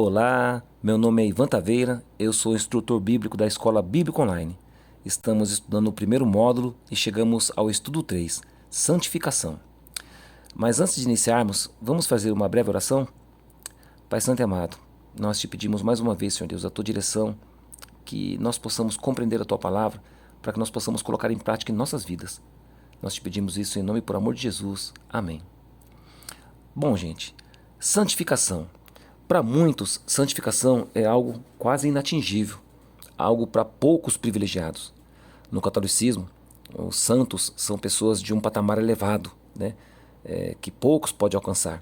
Olá, meu nome é Ivan Taveira, eu sou instrutor bíblico da Escola Bíblica Online. Estamos estudando o primeiro módulo e chegamos ao estudo 3, Santificação. Mas antes de iniciarmos, vamos fazer uma breve oração? Pai Santo e amado, nós te pedimos mais uma vez, Senhor Deus, a tua direção, que nós possamos compreender a tua palavra, para que nós possamos colocar em prática em nossas vidas. Nós te pedimos isso em nome e por amor de Jesus. Amém. Bom, gente, santificação. Para muitos, santificação é algo quase inatingível, algo para poucos privilegiados. No catolicismo, os santos são pessoas de um patamar elevado, né, que poucos podem alcançar.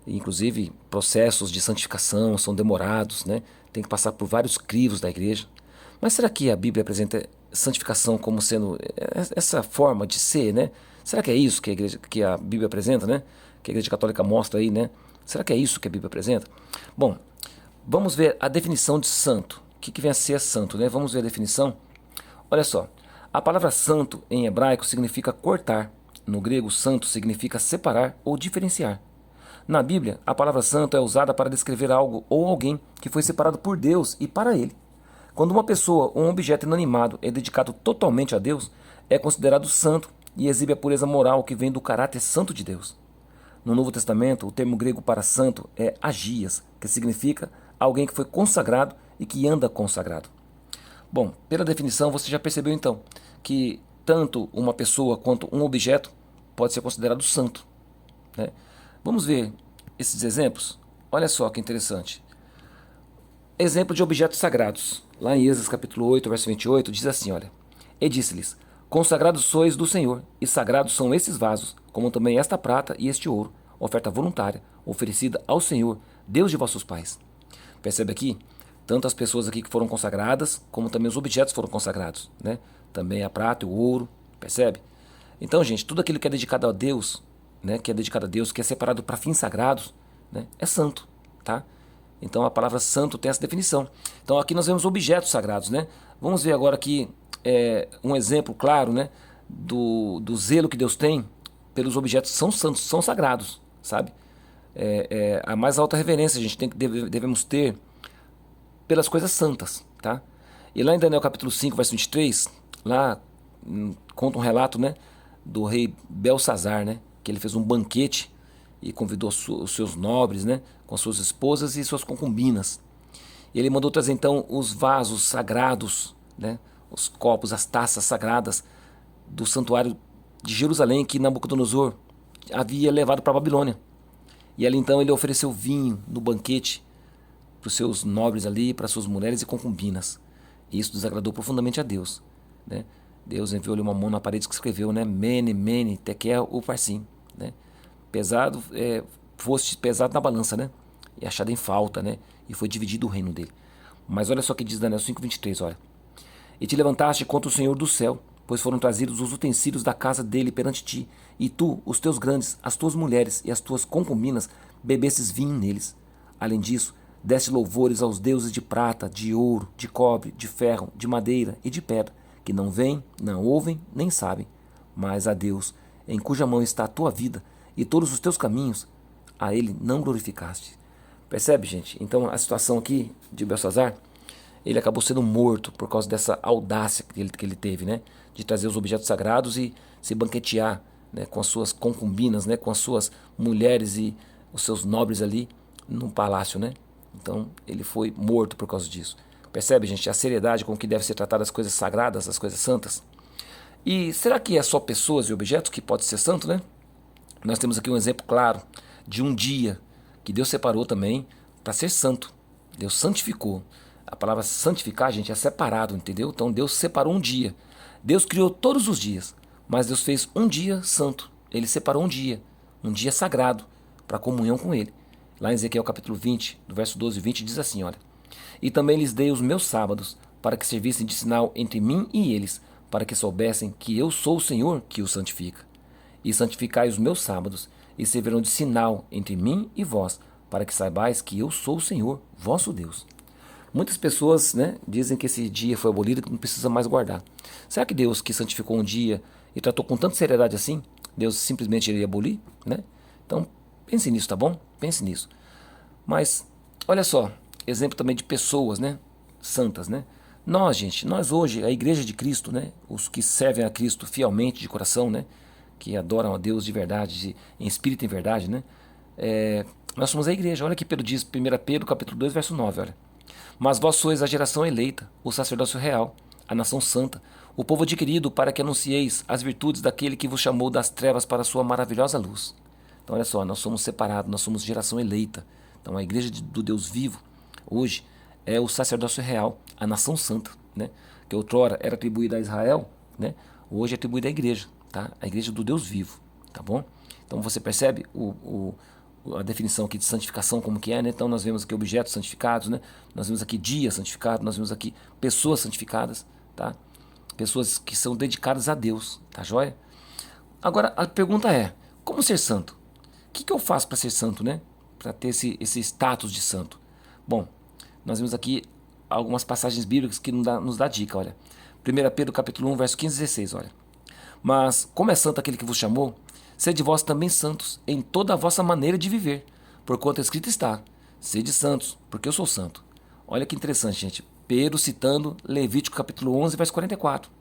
Inclusive, processos de santificação são demorados, né, tem que passar por vários crivos da igreja. Mas será que a Bíblia apresenta santificação como sendo essa forma de ser, né? Será que é isso que a Bíblia apresenta, né? Que a Igreja Católica mostra aí, né? Será que é isso que a Bíblia apresenta? Bom, vamos ver a definição de santo. O que vem a ser santo, né? Vamos ver a definição? Olha só, a palavra santo em hebraico significa cortar. No grego, santo significa separar ou diferenciar. Na Bíblia, a palavra santo é usada para descrever algo ou alguém que foi separado por Deus e para Ele. Quando uma pessoa ou um objeto inanimado é dedicado totalmente a Deus, é considerado santo e exibe a pureza moral que vem do caráter santo de Deus. No Novo Testamento, o termo grego para santo é agias, que significa alguém que foi consagrado e que anda consagrado. Bom, pela definição você já percebeu então que tanto uma pessoa quanto um objeto pode ser considerado santo, né? Vamos ver esses exemplos? Olha só que interessante. Exemplo de objetos sagrados. Lá em Êxodo capítulo 8, verso 28, diz assim, olha. E disse-lhes, consagrados sois do Senhor, e sagrados são esses vasos, como também esta prata e este ouro, oferta voluntária, oferecida ao Senhor, Deus de vossos pais. Percebe aqui? Tanto as pessoas aqui que foram consagradas, como também os objetos foram consagrados, né? Também a prata e o ouro, percebe? Então, gente, tudo aquilo que é dedicado a Deus, né? Que é dedicado a Deus, que é separado para fins sagrados, né? É santo, tá? Então a palavra santo tem essa definição. Então aqui nós vemos objetos sagrados, né? Vamos ver agora aqui um exemplo claro, né? Do zelo que Deus tem pelos objetos que são santos, são sagrados, sabe? A mais alta reverência a gente devemos ter pelas coisas santas, tá? E lá em Daniel capítulo 5, verso 23, lá conta um relato, né? Do rei Belsazar, né? Que ele fez um banquete e convidou os seus nobres, né, com suas esposas e suas concubinas. E ele mandou trazer então os vasos sagrados, né, os copos, as taças sagradas do santuário de Jerusalém que Nabucodonosor havia levado para a Babilônia. E ali então ele ofereceu vinho no banquete para os seus nobres ali, para suas mulheres e concubinas. E isso desagradou profundamente a Deus, né? Deus enviou-lhe uma mão na parede que escreveu, né, Mene, Mene, Tekel, Uparsim, né? Pesado, foste pesado na balança, né? E achado em falta, né? E foi dividido o reino dele. Mas olha só o que diz Daniel 5:23, olha. E te levantaste contra o Senhor do céu, pois foram trazidos os utensílios da casa dele perante ti, e tu, os teus grandes, as tuas mulheres e as tuas concubinas, bebesses vinho neles. Além disso, deste louvores aos deuses de prata, de ouro, de cobre, de ferro, de madeira e de pedra, que não veem, não ouvem, nem sabem, mas a Deus, em cuja mão está a tua vida, e todos os teus caminhos, a ele não glorificaste. Percebe, gente? Então a situação aqui de Belsazar, ele acabou sendo morto por causa dessa audácia que ele teve, né? De trazer os objetos sagrados e se banquetear, né, com as suas concubinas, né, com as suas mulheres e os seus nobres ali no palácio, né? Então ele foi morto por causa disso. Percebe, gente, a seriedade com que deve ser tratada as coisas sagradas, as coisas santas? E será que é só pessoas e objetos que pode ser santo, né? Nós temos aqui um exemplo claro de um dia que Deus separou também para ser santo. Deus santificou. A palavra santificar, gente, é separado, entendeu? Então Deus separou um dia. Deus criou todos os dias, mas Deus fez um dia santo. Ele separou um dia sagrado para comunhão com Ele. Lá em Ezequiel capítulo 20, do verso 12 e 20, diz assim, olha. E também lhes dei os meus sábados, para que servissem de sinal entre mim e eles, para que soubessem que eu sou o Senhor que os santifica. E santificai os meus sábados, e servirão de sinal entre mim e vós, para que saibais que eu sou o Senhor, vosso Deus. Muitas pessoas, né, dizem que esse dia foi abolido e que não precisa mais guardar. Será que Deus, que santificou um dia e tratou com tanta seriedade assim, Deus simplesmente iria abolir, né? Então, pense nisso, tá bom? Pense nisso. Mas olha só, exemplo também de pessoas, né? Santas, né? Nós, gente, nós hoje, a Igreja de Cristo, né? Os que servem a Cristo fielmente, de coração, né? Que adoram a Deus de verdade, em espírito e em verdade, né? Nós somos a igreja. Olha que Pedro diz, 1 Pedro capítulo 2, verso 9, olha. Mas vós sois a geração eleita, o sacerdócio real, a nação santa, o povo adquirido para que anuncieis as virtudes daquele que vos chamou das trevas para a sua maravilhosa luz. Então olha só, nós somos separados, nós somos geração eleita. Então a igreja do Deus vivo, hoje, é o sacerdócio real, a nação santa, né? Que outrora era atribuída a Israel, né? Hoje é atribuída à igreja, tá? A igreja do Deus vivo, tá bom? Então você percebe a definição aqui de santificação como que é, né? Então nós vemos aqui objetos santificados, né? Nós vemos aqui dias santificados, nós vemos aqui pessoas santificadas, tá? Pessoas que são dedicadas a Deus, tá joia? Agora a pergunta é, como ser santo? O que eu faço para ser santo, né? Para ter esse status de santo? Bom, nós vemos aqui algumas passagens bíblicas que nos dá dica, olha. 1 Pedro capítulo 1, verso 15 e 16, olha. Mas, como é santo aquele que vos chamou, sede vós também santos em toda a vossa maneira de viver, porquanto escrito está, sede santos, porque eu sou santo. Olha que interessante, gente. Pedro citando Levítico capítulo 11, verso 44.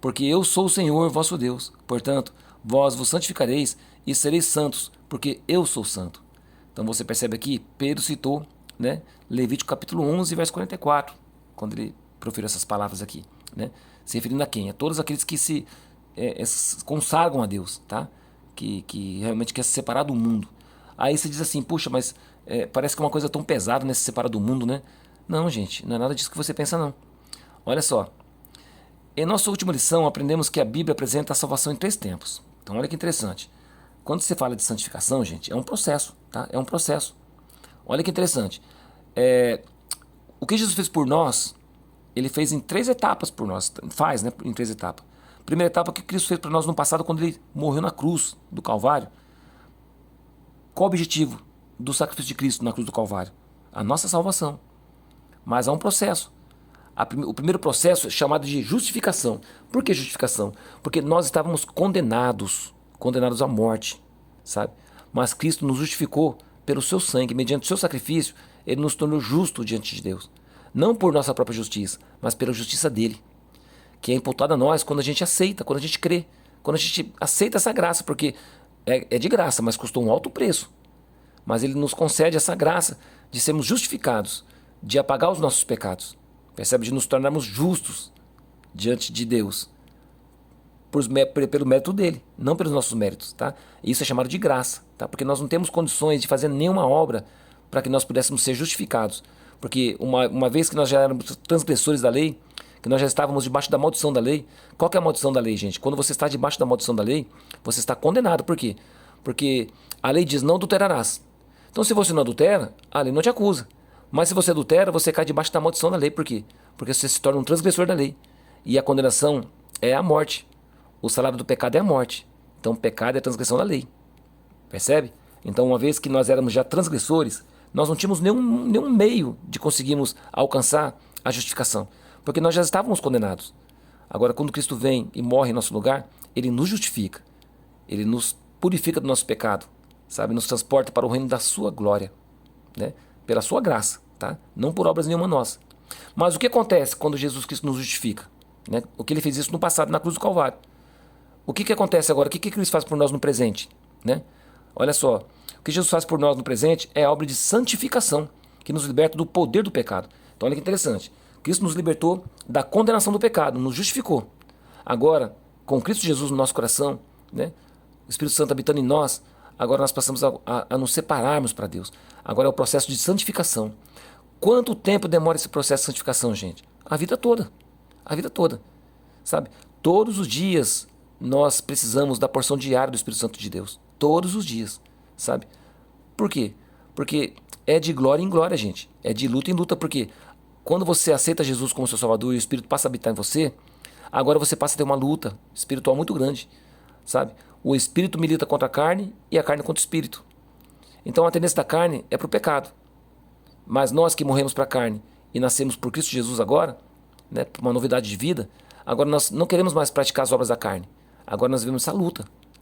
Porque eu sou o Senhor vosso Deus, portanto, vós vos santificareis e sereis santos, porque eu sou santo. Então você percebe aqui, Pedro citou, né, Levítico capítulo 11, verso 44, quando ele proferiu essas palavras aqui, né, se referindo a quem? A todos aqueles que se consagram a Deus, tá? Que realmente quer se separar do mundo. Aí você diz assim, puxa, mas parece que é uma coisa tão pesada, né, se separar do mundo, né? Não, gente, não é nada disso que você pensa, não. Olha só, em nossa última lição aprendemos que a Bíblia apresenta a salvação em 3 tempos. Então olha que interessante. Quando você fala de santificação, gente, é um processo, tá? É um processo. Olha que interessante. O que Jesus fez por nós, ele fez em 3 etapas por nós. Faz, né? Em 3 etapas. Primeira etapa que Cristo fez por nós no passado, quando ele morreu na cruz do Calvário. Qual o objetivo do sacrifício de Cristo na cruz do Calvário? A nossa salvação. Mas há um processo. O primeiro processo é chamado de justificação. Por que justificação? Porque nós estávamos condenados à morte, sabe? Mas Cristo nos justificou pelo seu sangue, mediante o seu sacrifício, ele nos tornou justo diante de Deus. Não por nossa própria justiça, mas pela justiça dele, que é imputada a nós quando a gente aceita, quando a gente crê, quando a gente aceita essa graça, porque é de graça, mas custou um alto preço. Mas ele nos concede essa graça de sermos justificados, de apagar os nossos pecados. Percebe? De nos tornarmos justos diante de Deus pelo mérito dele, não pelos nossos méritos, tá? Isso é chamado de graça, tá? Porque nós não temos condições de fazer nenhuma obra para que nós pudéssemos ser justificados. Porque uma vez que nós já éramos transgressores da lei, que nós já estávamos debaixo da maldição da lei. Qual que é a maldição da lei, gente? Quando você está debaixo da maldição da lei, você está condenado. Por quê? Porque a lei diz não adulterarás. Então se você não adultera, a lei não te acusa. Mas se você adultera, você cai debaixo da maldição da lei. Por quê? Porque você se torna um transgressor da lei. E a condenação é a morte. O salário do pecado é a morte. Então o pecado é a transgressão da lei. Percebe? Então uma vez que nós éramos já transgressores, nós não tínhamos nenhum meio de conseguirmos alcançar a justificação. Porque nós já estávamos condenados. Agora quando Cristo vem e morre em nosso lugar, ele nos justifica. Ele nos purifica do nosso pecado. Sabe? Nos transporta para o reino da sua glória. Né? Pela sua graça. Tá? Não por obras nenhuma nossa. Mas o que acontece quando Jesus Cristo nos justifica? Né? O que ele fez isso no passado, na cruz do Calvário. O que acontece agora? O que Cristo faz por nós no presente? Né? Olha só, o que Jesus faz por nós no presente é a obra de santificação, que nos liberta do poder do pecado. Então olha que interessante. Cristo nos libertou da condenação do pecado, nos justificou. Agora, com Cristo Jesus no nosso coração, né? O Espírito Santo habitando em nós, agora nós passamos a nos separarmos para Deus. Agora é o processo de santificação. Quanto tempo demora esse processo de santificação, gente? A vida toda. A vida toda. Sabe? Todos os dias nós precisamos da porção diária do Espírito Santo de Deus. Todos os dias. Sabe? Por quê? Porque é de glória em glória, gente. É de luta em luta. Porque quando você aceita Jesus como seu Salvador e o Espírito passa a habitar em você, agora você passa a ter uma luta espiritual muito grande. Sabe? O Espírito milita contra a carne e a carne contra o Espírito. Então a tendência da carne é para o pecado. Mas nós que morremos para a carne e nascemos por Cristo Jesus agora, né, por uma novidade de vida, agora nós não queremos mais praticar as obras da carne. Agora nós vivemos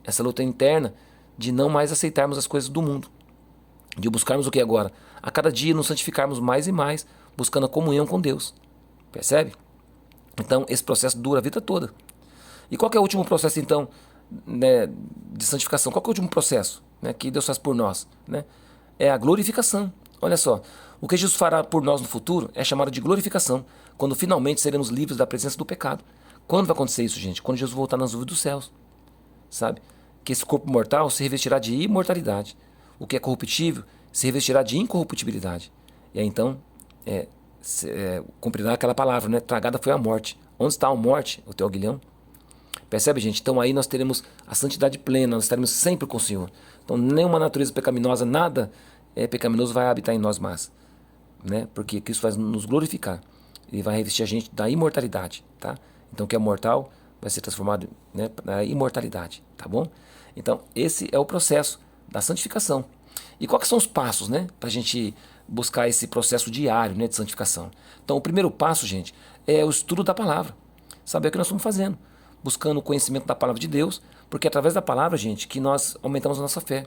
essa luta interna de não mais aceitarmos as coisas do mundo. De buscarmos o que agora? A cada dia nos santificarmos mais e mais, buscando a comunhão com Deus. Percebe? Então, esse processo dura a vida toda. E qual que é o último processo, então, né, de santificação? Qual que é o último processo, né, que Deus faz por nós? Né? É a glorificação. Olha só, o que Jesus fará por nós no futuro é chamado de glorificação, quando finalmente seremos livres da presença do pecado. Quando vai acontecer isso, gente? Quando Jesus voltar nas nuvens dos céus, sabe? Que esse corpo mortal se revestirá de imortalidade. O que é corruptível se revestirá de incorruptibilidade. E aí então, cumprirá aquela palavra, né? Tragada foi a morte. Onde está a morte, o teu aguilhão? Percebe, gente? Então aí nós teremos a santidade plena, nós estaremos sempre com o Senhor. Então nenhuma natureza pecaminosa, nada pecaminoso vai habitar em nós mais, né? Porque Cristo vai nos glorificar. Ele vai revestir a gente da imortalidade, tá? Então o que é mortal vai ser transformado, né, na imortalidade, tá bom? Então esse é o processo da santificação. E quais são os passos, né, para a gente buscar esse processo diário, né, de santificação? Então o primeiro passo, gente, é o estudo da palavra. Saber o que nós estamos fazendo, buscando o conhecimento da palavra de Deus, porque é através da palavra, gente, que nós aumentamos a nossa fé.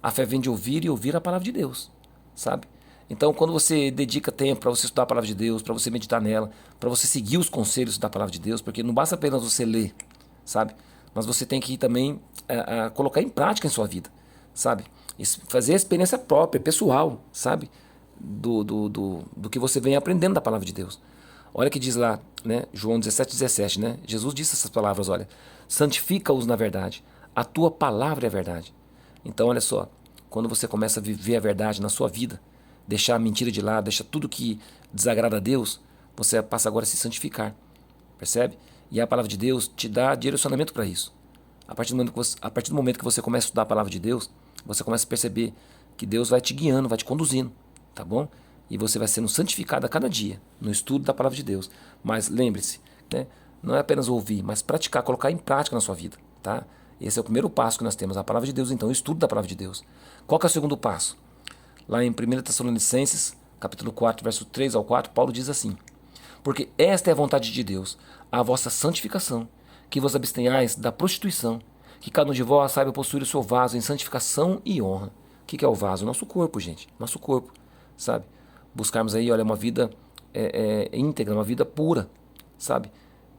A fé vem de ouvir e ouvir a palavra de Deus, sabe? Então, quando você dedica tempo para você estudar a palavra de Deus, para você meditar nela, para você seguir os conselhos da palavra de Deus, porque não basta apenas você ler, sabe? Mas você tem que também colocar em prática em sua vida, sabe? Fazer a experiência própria, pessoal, sabe? Do que você vem aprendendo da palavra de Deus. Olha que diz lá, né? João 17:17, né? Jesus disse essas palavras, olha: santifica-os na verdade, a tua palavra é a verdade. Então, olha só, quando você começa a viver a verdade na sua vida, deixar a mentira de lado, deixar tudo que desagrada a Deus, você passa agora a se santificar, percebe? E a palavra de Deus te dá direcionamento para isso. A partir do momento que você começa a estudar a palavra de Deus, você começa a perceber que Deus vai te guiando, vai te conduzindo, tá bom? E você vai sendo santificado a cada dia no estudo da palavra de Deus. Mas lembre-se, né? Não é apenas ouvir, mas praticar, colocar em prática na sua vida, tá? Esse é o primeiro passo que nós temos, a palavra de Deus, então, o estudo da palavra de Deus. Qual que é o segundo passo? Lá em 1 Tessalonicenses, capítulo 4, verso 3 ao 4, Paulo diz assim: porque esta é a vontade de Deus, a vossa santificação, que vos abstenhais da prostituição, que cada um de vós saiba possuir o seu vaso em santificação e honra. O que é o vaso? Nosso corpo, gente, nosso corpo, sabe? Buscarmos aí, olha, uma vida íntegra, uma vida pura, sabe?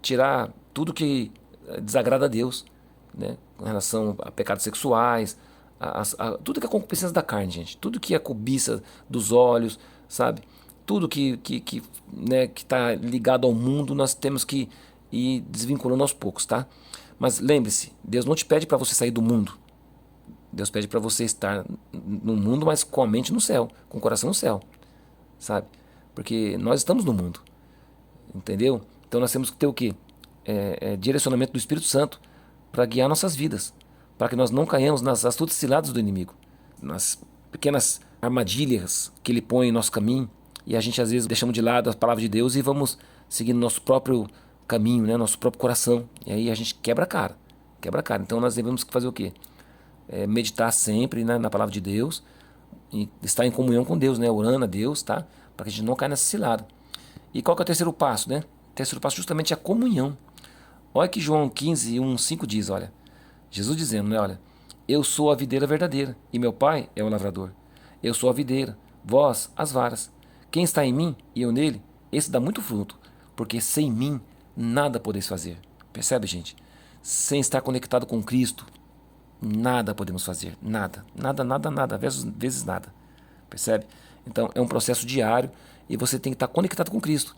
Tirar tudo que desagrada a Deus, né? Com relação a pecados sexuais, tudo que é concupiscência da carne, gente. Tudo que é cobiça dos olhos, sabe? Tudo né, que está ligado ao mundo, nós temos que ir desvinculando aos poucos, tá? Mas lembre-se, Deus não te pede para você sair do mundo. Deus pede para você estar no mundo, mas com a mente no céu, com o coração no céu, sabe? Porque nós estamos no mundo, entendeu? Então nós temos que ter o quê? Direcionamento do Espírito Santo para guiar nossas vidas, para que nós não caiamos nas astutas ciladas do inimigo, nas pequenas armadilhas que ele põe em nosso caminho, e a gente às vezes deixamos de lado a palavra de Deus e vamos seguindo nosso próprio caminho, né? Nosso próprio coração, e aí a gente quebra a cara, quebra a cara. Então nós devemos fazer o quê? Meditar sempre, né, na palavra de Deus, e estar em comunhão com Deus, né? Orando a Deus, tá? Para que a gente não caia nessa cilada. E qual que é o terceiro passo, né? O terceiro passo justamente é a comunhão. Olha que João 15, 1, 5 diz, olha, Jesus dizendo, né, olha: eu sou a videira verdadeira, e meu pai é o lavrador. Eu sou a videira, vós as varas. Quem está em mim e eu nele, esse dá muito fruto, porque sem mim nada podeis fazer. Percebe, gente? Sem estar conectado com Cristo, nada podemos fazer. Nada, nada, nada, nada, vezes nada. Percebe? Então é um processo diário e você tem que estar conectado com Cristo.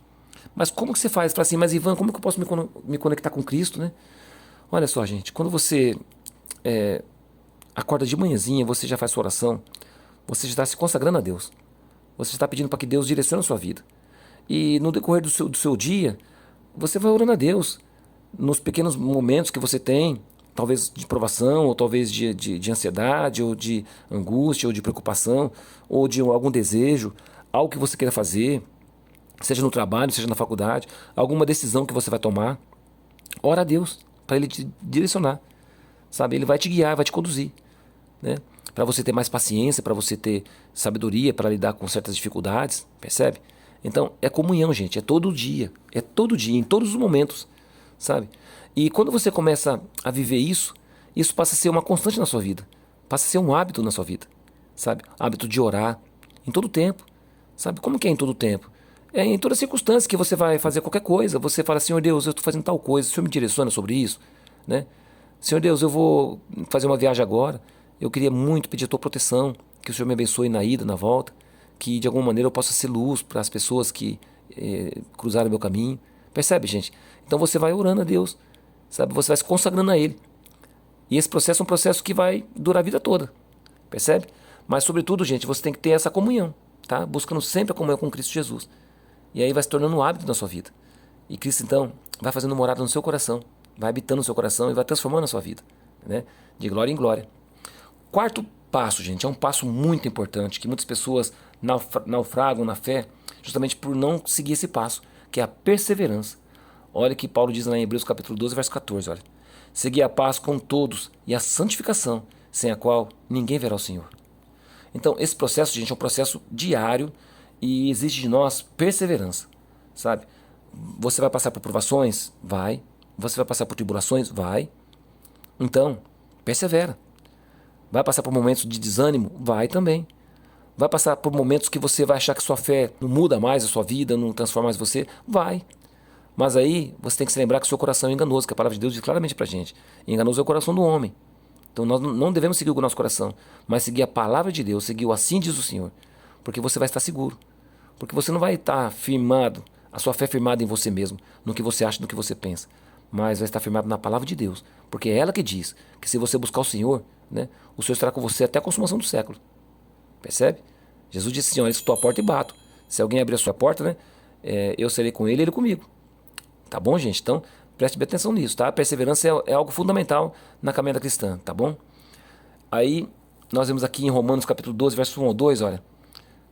Mas como que você faz? Fala assim, mas Ivan, como que eu posso me conectar com Cristo, né? Olha só, gente, quando você acorda de manhãzinha, você já faz sua oração, você já está se consagrando a Deus. Você está pedindo para que Deus direcione a sua vida. E no decorrer do seu dia, você vai orando a Deus. Nos pequenos momentos que você tem, talvez de provação, ou talvez de ansiedade, ou de angústia, ou de preocupação, ou de algum desejo, algo que você queira fazer, seja no trabalho, seja na faculdade, alguma decisão que você vai tomar, ora a Deus para Ele te direcionar, sabe? Ele vai te guiar, vai te conduzir, né? Para você ter mais paciência, para você ter sabedoria para lidar com certas dificuldades, percebe? Então é comunhão, gente, é todo dia, em todos os momentos, sabe? E quando você começa a viver isso, isso passa a ser uma constante na sua vida, passa a ser um hábito na sua vida, sabe? Hábito de orar em todo tempo, sabe? Como que é em todo tempo? É em toda circunstância que você vai fazer qualquer coisa, você fala, Senhor Deus, eu estou fazendo tal coisa, o Senhor me direciona sobre isso, né? Senhor Deus, eu vou fazer uma viagem agora, eu queria muito pedir a tua proteção, que o Senhor me abençoe na ida, na volta, que de alguma maneira eu possa ser luz para as pessoas que cruzaram meu caminho. Percebe, gente? Então você vai orando a Deus, sabe? Você vai se consagrando a Ele. E esse processo é um processo que vai durar a vida toda, percebe? Mas sobretudo, gente, você tem que ter essa comunhão, tá? Buscando sempre a comunhão com Cristo Jesus. E aí vai se tornando um hábito na sua vida. E Cristo, então, vai fazendo morada no seu coração, vai habitando no seu coração e vai transformando a sua vida, né? De glória em glória. Quarto passo, gente, é um passo muito importante, que muitas pessoas naufragam na fé, justamente por não seguir esse passo, que é a perseverança. Olha que Paulo diz lá em Hebreus capítulo 12, verso 14, olha. Seguir a paz com todos e a santificação, sem a qual ninguém verá o Senhor. Então, esse processo, gente, é um processo diário e exige de nós perseverança, sabe? Você vai passar por provações? Vai. Você vai passar por tribulações? Vai. Então, persevera. Vai passar por momentos de desânimo? Vai também. Vai passar por momentos que você vai achar que sua fé não muda mais a sua vida, não transforma mais você? Vai. Mas aí você tem que se lembrar que o seu coração é enganoso, que a palavra de Deus diz claramente pra gente. Enganoso é o coração do homem. Então nós não devemos seguir o nosso coração, mas seguir a palavra de Deus, seguir o assim diz o Senhor. Porque você vai estar seguro. Porque você não vai estar firmado, a sua fé firmada em você mesmo, no que você acha, no que você pensa. Mas vai estar firmado na palavra de Deus. Porque é ela que diz que se você buscar o Senhor, né, o Senhor estará com você até a consumação do século. Percebe? Jesus disse assim, olha, estou à porta e bato. Se alguém abrir a sua porta, né, eu serei com ele e ele comigo. Tá bom, gente? Então, preste bem atenção nisso, tá? A perseverança é algo fundamental na caminhada cristã, tá bom? Aí, nós vemos aqui em Romanos capítulo 12, verso 1 ao 2, olha,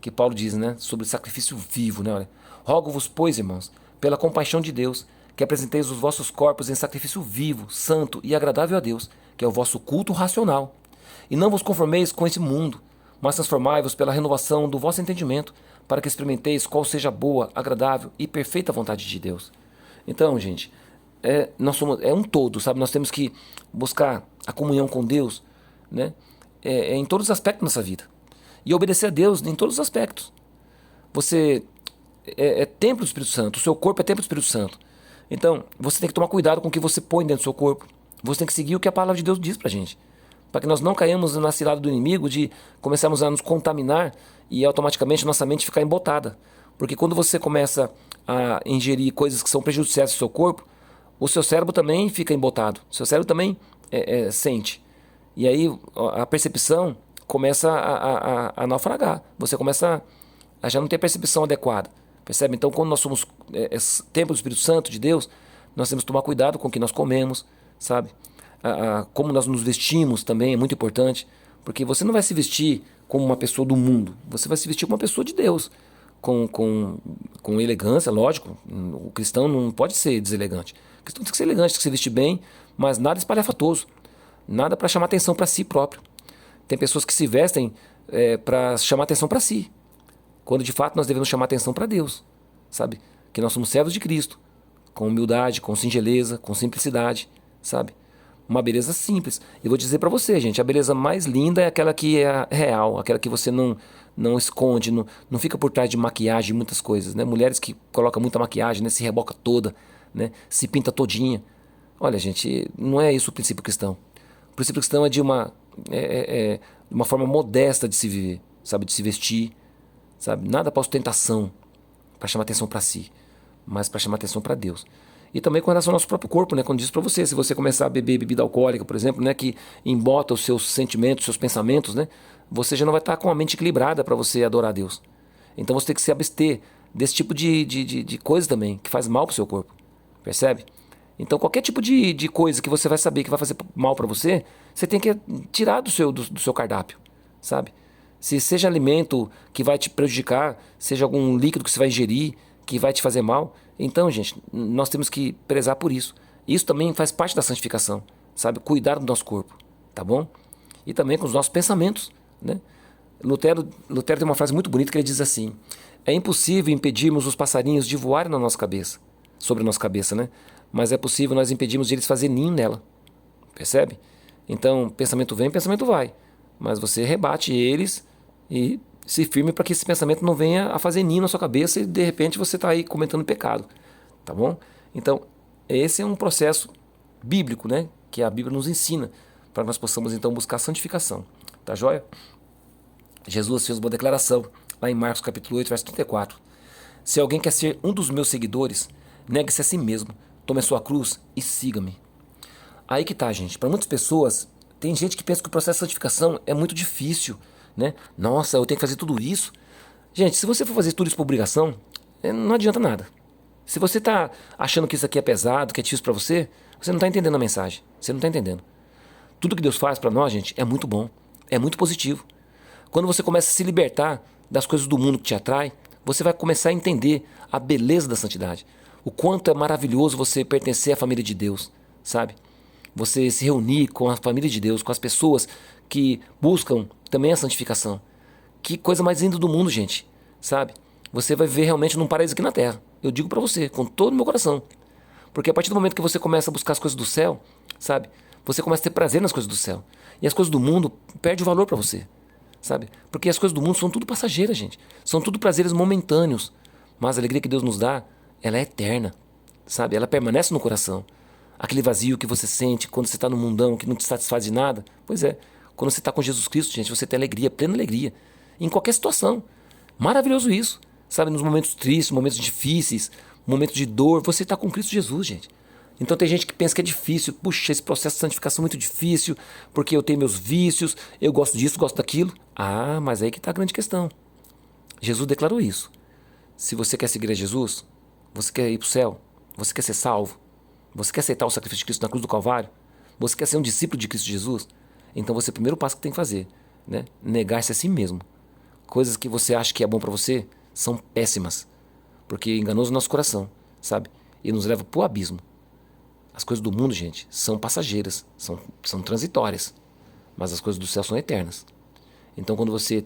que Paulo diz, né, sobre sacrifício vivo, né, olha. Rogo-vos, pois, irmãos, pela compaixão de Deus, que apresenteis os vossos corpos em sacrifício vivo, santo e agradável a Deus, que é o vosso culto racional. E não vos conformeis com esse mundo, mas transformai-vos pela renovação do vosso entendimento, para que experimenteis qual seja a boa, agradável e perfeita vontade de Deus. Então, gente, é um todo, sabe? Nós temos que buscar a comunhão com Deus, né? Em todos os aspectos da nossa vida. E obedecer a Deus em todos os aspectos. Você é templo do Espírito Santo, o seu corpo é templo do Espírito Santo. Então, você tem que tomar cuidado com o que você põe dentro do seu corpo. Você tem que seguir o que a palavra de Deus diz pra gente. Para que nós não caímos na cilada do inimigo de começarmos a nos contaminar e automaticamente nossa mente ficar embotada. Porque quando você começa a ingerir coisas que são prejudiciais ao seu corpo, o seu cérebro também fica embotado. O seu cérebro também sente. E aí a percepção começa a naufragar. Você começa a já não ter percepção adequada. Percebe? Então, quando nós somos templo do Espírito Santo de Deus, nós temos que tomar cuidado com o que nós comemos, sabe? Como nós nos vestimos também é muito importante. Porque você não vai se vestir como uma pessoa do mundo. Você vai se vestir como uma pessoa de Deus. Com elegância, lógico. O cristão não pode ser deselegante. O cristão tem que ser elegante, tem que se vestir bem, mas nada espalhafatoso. Nada para chamar atenção para si próprio. Tem pessoas que se vestem para chamar atenção para si, quando de fato nós devemos chamar atenção para Deus, sabe? Que nós somos servos de Cristo, com humildade, com singeleza, com simplicidade, sabe? Uma beleza simples. E vou dizer para você, gente, a beleza mais linda é aquela que é real, aquela que você não esconde, não fica por trás de maquiagem e muitas coisas, né? Mulheres que colocam muita maquiagem, né? Se reboca toda, né? Se pinta todinha. Olha, gente, não é isso o princípio cristão. O princípio cristão é de uma forma modesta de se viver, sabe? De se vestir, sabe? Nada para ostentação, para chamar atenção para si, mas para chamar atenção para Deus. E também com relação ao nosso próprio corpo, né? Quando diz para você, se você começar a beber bebida alcoólica, por exemplo, né? Que embota os seus sentimentos, os seus pensamentos, né? Você já não vai estar com a mente equilibrada para você adorar a Deus. Então você tem que se abster desse tipo de coisa também, que faz mal para o seu corpo. Percebe? Então qualquer tipo de coisa que você vai saber que vai fazer mal para você, você tem que tirar do seu cardápio, sabe? Se seja alimento que vai te prejudicar, seja algum líquido que você vai ingerir, que vai te fazer mal. Então, gente, nós temos que prezar por isso. Isso também faz parte da santificação, sabe? Cuidar do nosso corpo, tá bom? E também com os nossos pensamentos, né? Lutero tem uma frase muito bonita que ele diz assim: é impossível impedirmos os passarinhos de voarem na nossa cabeça, sobre a nossa cabeça, né? Mas é possível nós impedirmos de eles fazerem ninho nela. Percebe? Então, pensamento vem, pensamento vai. Mas você rebate eles, E se firme para que esse pensamento não venha a fazer ninho na sua cabeça e de repente você está aí cometendo pecado, tá bom? Então, esse é um processo bíblico, né? Que a Bíblia nos ensina para nós possamos então buscar santificação, tá joia? Jesus fez uma declaração lá em Marcos capítulo 8, verso 34. Se alguém quer ser um dos meus seguidores, negue-se a si mesmo, tome a sua cruz e siga-me. Aí que tá, gente. Para muitas pessoas, tem gente que pensa que o processo de santificação é muito difícil, né? Nossa, eu tenho que fazer tudo isso. Gente, se você for fazer tudo isso por obrigação, não adianta nada. Se você tá achando que isso aqui é pesado, que é difícil para você, você não tá entendendo a mensagem. Você não tá entendendo. Tudo que Deus faz para nós, gente, é muito bom. É muito positivo. Quando você começa a se libertar das coisas do mundo que te atrai, você vai começar a entender a beleza da santidade. O quanto é maravilhoso você pertencer à família de Deus, sabe? Você se reunir com a família de Deus, com as pessoas que buscam também a santificação. Que coisa mais linda do mundo, gente, sabe? Você vai viver realmente num paraíso aqui na terra. Eu digo pra você, com todo o meu coração. Porque a partir do momento que você começa a buscar as coisas do céu, sabe? Você começa a ter prazer nas coisas do céu. E as coisas do mundo perdem o valor pra você, sabe? Porque as coisas do mundo são tudo passageiras, gente. São tudo prazeres momentâneos. Mas a alegria que Deus nos dá, ela é eterna, sabe? Ela permanece no coração. Aquele vazio que você sente quando você está no mundão, que não te satisfaz de nada. Pois é, quando você está com Jesus Cristo, gente, você tem alegria, plena alegria. Em qualquer situação. Maravilhoso isso. Sabe, nos momentos tristes, momentos difíceis, momentos de dor, você está com Cristo Jesus, gente. Então tem gente que pensa que é difícil. Puxa, esse processo de santificação é muito difícil, porque eu tenho meus vícios, eu gosto disso, gosto daquilo. Ah, mas aí que está a grande questão. Jesus declarou isso. Se você quer seguir a Jesus, você quer ir para o céu, você quer ser salvo, você quer aceitar o sacrifício de Cristo na cruz do Calvário, você quer ser um discípulo de Cristo Jesus, então você, o primeiro passo que tem que fazer, né? Negar-se a si mesmo. Coisas que você acha que é bom para você são péssimas, porque enganoso o nosso coração, sabe? E nos leva para o abismo. As coisas do mundo, gente, são passageiras, são transitórias, mas as coisas do céu são eternas. Então quando você,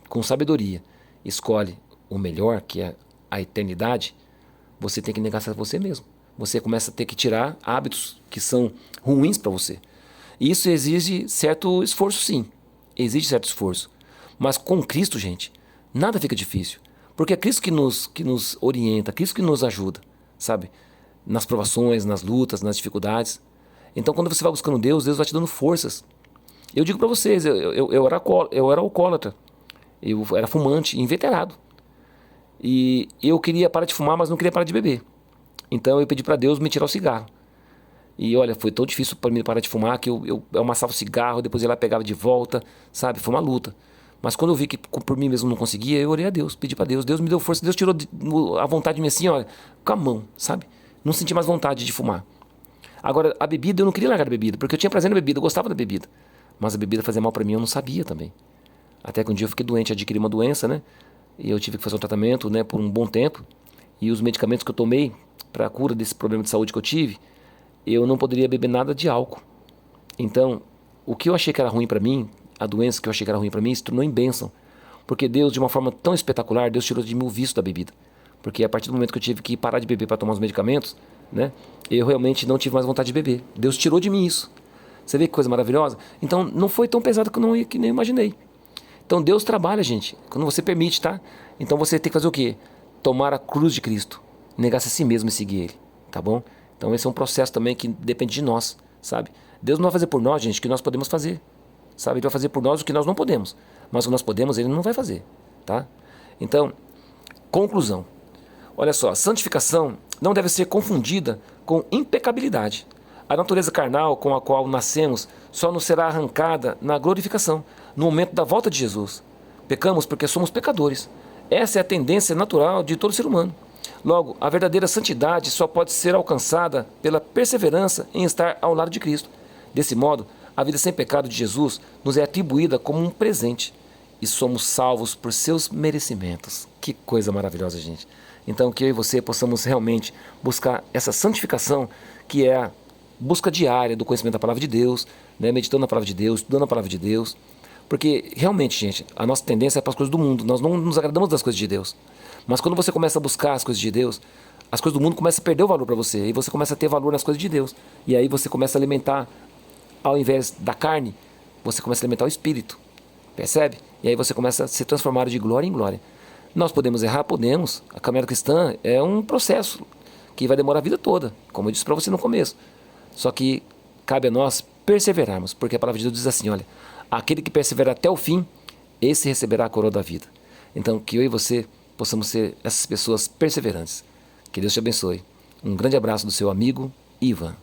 com sabedoria, escolhe o melhor, que é a eternidade, você tem que negar-se a você mesmo. Você começa a ter que tirar hábitos que são ruins para você. E isso exige certo esforço, sim. Exige certo esforço. Mas com Cristo, gente, nada fica difícil. Porque é Cristo que nos orienta, Cristo que nos ajuda, sabe? Nas provações, nas lutas, nas dificuldades. Então, quando você vai buscando Deus, Deus vai te dando forças. Eu digo para vocês, eu era alcoólatra. Eu era fumante, inveterado. E eu queria parar de fumar, mas não queria parar de beber. Então eu pedi para Deus me tirar o cigarro. E olha, foi tão difícil para mim parar de fumar que eu amassava o cigarro, depois ia lá pegava de volta, sabe? Foi uma luta. Mas quando eu vi que por mim mesmo não conseguia, eu orei a Deus, pedi para Deus. Deus me deu força, Deus tirou a vontade de mim assim, olha, com a mão, sabe? Não senti mais vontade de fumar. Agora, a bebida, eu não queria largar a bebida, porque eu tinha prazer na bebida, eu gostava da bebida. Mas a bebida fazia mal para mim, eu não sabia também. Até que um dia eu fiquei doente, adquiri uma doença, né? E eu tive que fazer um tratamento, né, por um bom tempo. E os medicamentos que eu tomei para a cura desse problema de saúde que eu tive, eu não poderia beber nada de álcool. Então, o que eu achei que era ruim para mim, a doença que eu achei que era ruim para mim, se tornou em bênção. Porque Deus, de uma forma tão espetacular, Deus tirou de mim o vício da bebida. Porque a partir do momento que eu tive que parar de beber para tomar os medicamentos, né, eu realmente não tive mais vontade de beber. Deus tirou de mim isso. Você vê que coisa maravilhosa? Então, não foi tão pesado que nem eu imaginei. Então, Deus trabalha, gente, quando você permite, tá? Então, você tem que fazer o quê? Tomar a cruz de Cristo. Negar-se a si mesmo e seguir Ele, tá bom? Então esse é um processo também que depende de nós, sabe? Deus não vai fazer por nós, gente, o que nós podemos fazer, sabe? Ele vai fazer por nós o que nós não podemos, mas o que nós podemos, Ele não vai fazer, tá? Então, conclusão. Olha só, santificação não deve ser confundida com impecabilidade. A natureza carnal com a qual nascemos só nos será arrancada na glorificação, no momento da volta de Jesus. Pecamos porque somos pecadores. Essa é a tendência natural de todo ser humano. Logo, a verdadeira santidade só pode ser alcançada pela perseverança em estar ao lado de Cristo. Desse modo, a vida sem pecado de Jesus nos é atribuída como um presente e somos salvos por seus merecimentos. Que coisa maravilhosa, gente. Então, que eu e você possamos realmente buscar essa santificação, que é a busca diária do conhecimento da palavra de Deus, né? Meditando na palavra de Deus, estudando a palavra de Deus. Porque, realmente, gente, a nossa tendência é para as coisas do mundo. Nós não nos agradamos das coisas de Deus. Mas quando você começa a buscar as coisas de Deus, as coisas do mundo começam a perder o valor para você. E você começa a ter valor nas coisas de Deus. E aí você começa a alimentar, ao invés da carne, você começa a alimentar o espírito. Percebe? E aí você começa a ser transformado de glória em glória. Nós podemos errar? Podemos. A caminhada cristã é um processo que vai demorar a vida toda, como eu disse para você no começo. Só que cabe a nós perseverarmos, porque a palavra de Deus diz assim, olha, aquele que persevera até o fim, esse receberá a coroa da vida. Então, que eu e você possamos ser essas pessoas perseverantes. Que Deus te abençoe. Um grande abraço do seu amigo Ivan.